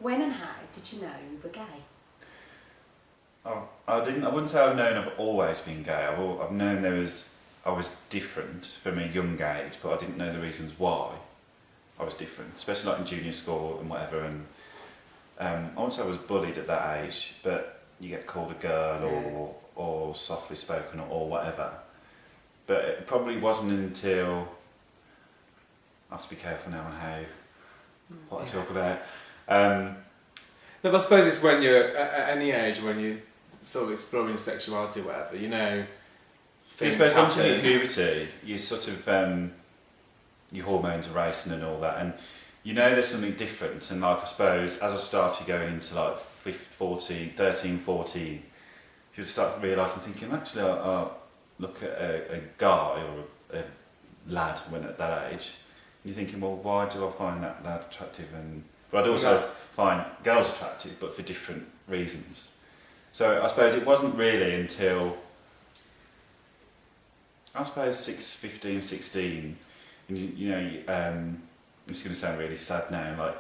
When and how did you know you were gay? I wouldn't say I've known I've always been gay. I've known I was different from a young age, but I didn't know the reasons why I was different, especially like in junior school and whatever. And I wouldn't say I was bullied at that age, but you get called a girl or softly spoken or whatever. But it probably wasn't until, I have to be careful now on what I talk about. But I suppose it's when you're at any age when you sort of exploring sexuality or whatever, you know. I suppose once you hit puberty, you sort of your hormones are racing and all that, and you know there's something different. And like I suppose as I started going into like 13, 14, you just start realising, thinking actually I'll look at a guy or a lad when at that age, and you're thinking, well, why do I find that lad attractive? But I'd also find girls attractive, but for different reasons. So I suppose it wasn't really until, I suppose 15, 16, and you know, it's going to sound really sad now, like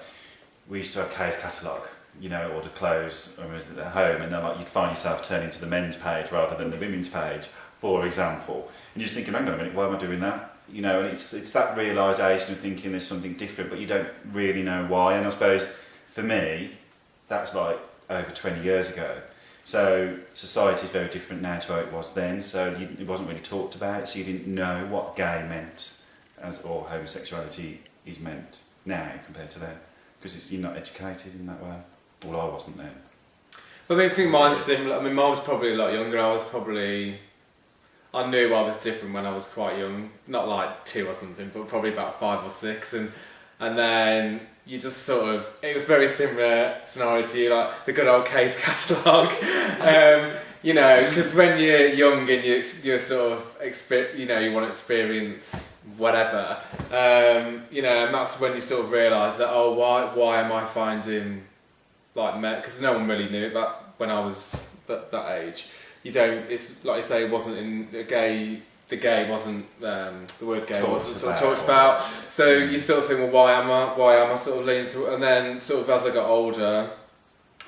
we used to have Kay's catalogue, you know, order clothes at home, and then like you'd find yourself turning to the men's page rather than the women's page, for example, and you're just thinking, hang on a minute, why am I doing that? You know, and it's that realisation of thinking there's something different, but you don't really know why. And I suppose for me, that's like over 20 years ago. So society is very different now to how it was then. So it wasn't really talked about. So you didn't know what gay meant, or homosexuality is meant now compared to then, because you're not educated in that way. Well, I wasn't then. But I think mine's similar. I mean, mine was probably a lot younger. I knew I was different when I was quite young, not like 2 or something, but probably about 5 or 6, and then you just sort of, it was very similar scenario to you, like the good old Kay's catalogue, you know, because when you're young and you're sort of, you know, you want to experience whatever, you know, and that's when you sort of realise that, oh, why am I finding like men, because no one really knew that when I was that age. You don't, it's like you say, it wasn't in the gay wasn't, the word gay wasn't sort of talked about, so you sort of think, well, why am I sort of leaning to, and then sort of as I got older,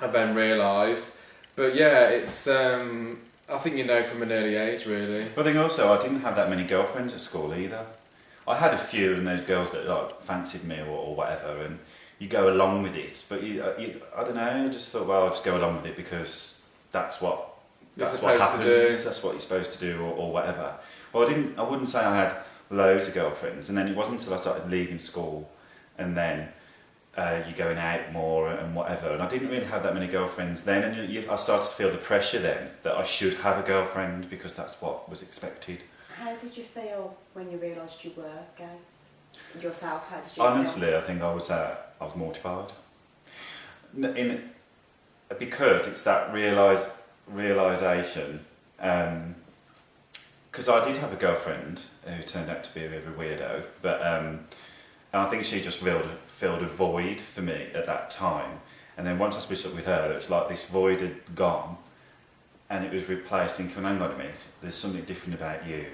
I then realised, but yeah, it's, I think you know from an early age really. I think also I didn't have that many girlfriends at school either. I had a few, and those girls that like fancied me or whatever, and you go along with it, but you I don't know, I just thought, well, I'll just go along with it because that's what happens, that's what you're supposed to do or whatever. Well, I wouldn't say I had loads of girlfriends, and then it wasn't until I started leaving school and then you're going out more and whatever, and I didn't really have that many girlfriends then, and I started to feel the pressure then that I should have a girlfriend because that's what was expected. How did you feel when you realised you were gay? Yourself, how did you Honestly, feel? I think I was mortified. Because it's that realisation, because I did have a girlfriend who turned out to be a bit of a weirdo, but and I think she just filled a void for me at that time. And then once I split up with her, it was like this void had gone, and it was replaced in, hang on a minute, there's something different about you.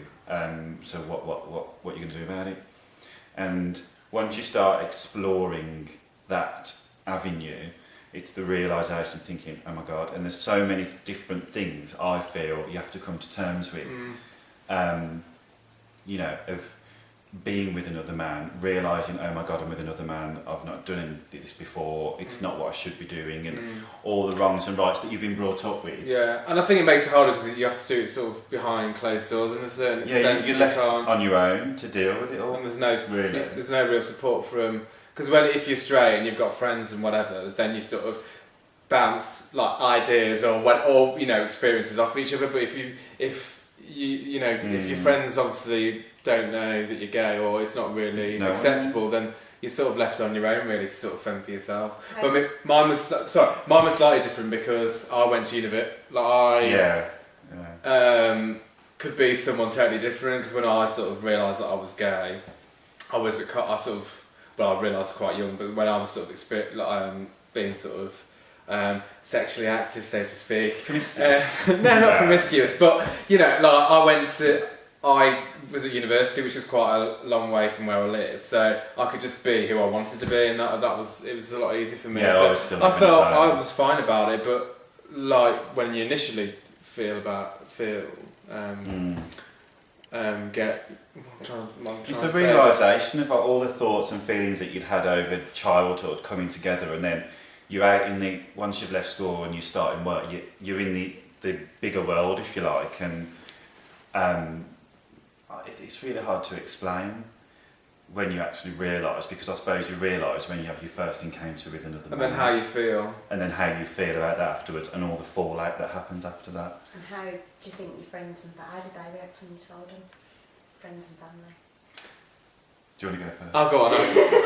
So what are you going to do about it? And once you start exploring that avenue, it's the realisation, thinking, oh my God, and there's so many different things I feel you have to come to terms with. You know, of being with another man, realising, oh my God, I'm with another man, I've not done this before, it's not what I should be doing, and all the wrongs and rights that you've been brought up with. Yeah, and I think it makes it harder because you have to do it sort of behind closed doors in a certain extent. Yeah, you're left on your own to deal with it all. And there's no real support from, because if you're straight and you've got friends and whatever, then you sort of bounce like ideas or you know, experiences off each other. But if your friends obviously don't know that you're gay or it's not really acceptable, then you're sort of left on your own really to sort of fend for yourself. But I mean, mine was slightly different because I went to university. Could be someone totally different, because when I sort of realised that I was gay, I realised quite young, but when I was sort of being sort of sexually active, so to speak. Promiscuous? No, not promiscuous, but you know, like I went to I was at university, which is quite a long way from where I live, so I could just be who I wanted to be, and it was a lot easier for me. Yeah, so I was still I felt living at I home. was fine about it, but like when you initially get. It's the realisation of like, all the thoughts and feelings that you'd had over childhood coming together, and then you're out in the once you've left school and you start in work, you're in the bigger world, if you like, and it's really hard to explain when you actually realise, because I suppose you realise when you have your first encounter with another man. And then how you feel. And then how you feel about that afterwards, and all the fallout that happens after that. And how do you think your friends and how did they react when you told them? Friends and family. Do you want to go first? I'll go on.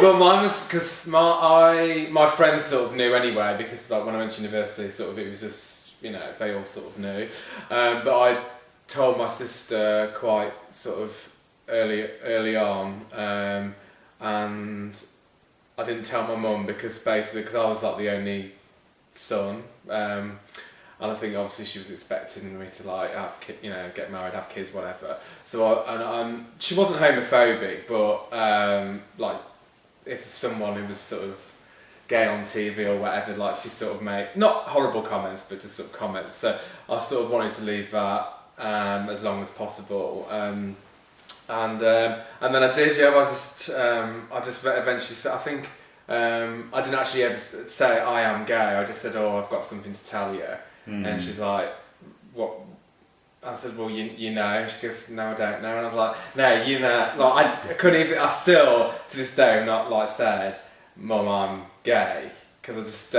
Well, mine was because my friends sort of knew anyway, because like when I went to university, sort of it was just, you know, they all sort of knew. But I told my sister quite sort of early on, and I didn't tell my mum because I was like the only son, and I think obviously she was expecting me to like have get married, have kids, whatever. So she wasn't homophobic, but like if someone who was sort of gay on TV or whatever, like she sort of made not horrible comments, but just sort of comments. So I sort of wanted to leave that as long as possible. And then I did. Yeah, I just eventually said. I think I didn't actually ever say I am gay. I just said, "Oh, I've got something to tell you." And she's like, "What?" I said, "Well, you know." She goes, "No, I don't know." And I was like, "No, you know." Like I couldn't even. I still to this day have not like said, "Mum, I'm gay," because I just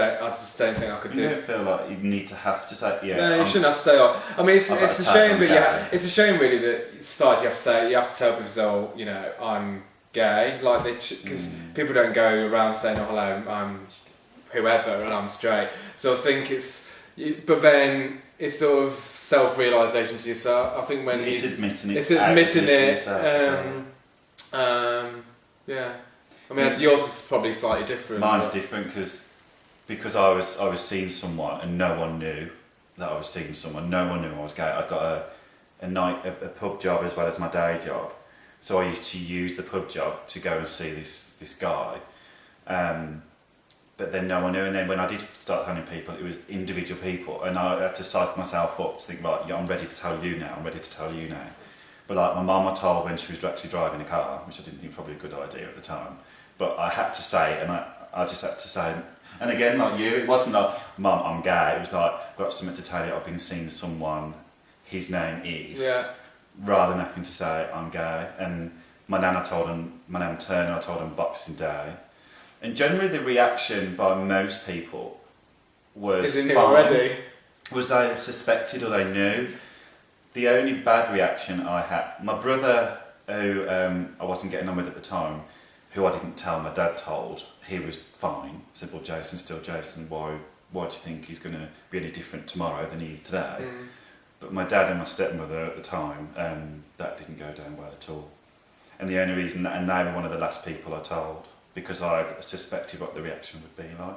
don't think I could do You it. don't feel like you need to have to say, yeah. No, you shouldn't have to say. I mean, it's I've got a a shame, tag, but I'm yeah, gay. it's a shame really that society you have to tell people, so you know, I'm gay, like because people don't go around saying, "Oh, hello, I'm whoever, and I'm straight." So I think but then it's sort of self-realisation to yourself. I think when it's admitting it. it's admitting to it. yourself as well. Yeah. I mean, yours is probably slightly different. Mine's different because I was seeing someone and no one knew that I was seeing someone. No one knew I was gay. I got a pub job as well as my day job, so I used to use the pub job to go and see this guy. But then no one knew, and then when I did start telling people, it was individual people, and I had to psych myself up to think, right, yeah, I'm ready to tell you now. I'm ready to tell you now. But like my mum, I told when she was actually driving a car, which I didn't think probably a good idea at the time. But I had to say, and I just had to say, and again, like you, it wasn't like, "Mum, I'm gay." It was like, "I've got something to tell you. I've been seeing someone. His name is." Yeah. Rather than having to say, "I'm gay." And my nan Turner, I told him Boxing Day. And generally the reaction by most people was Is it fine. already? Was they suspected or they knew. The only bad reaction I had, my brother, who I wasn't getting on with at the time, who I didn't tell, my dad told, he was fine. I said, "Well, Jason's still Jason, why do you think he's going to be any different tomorrow than he is today?" But my dad and my stepmother at the time, that didn't go down well at all. And the only reason, and they were one of the last people I told, because I suspected what the reaction would be like.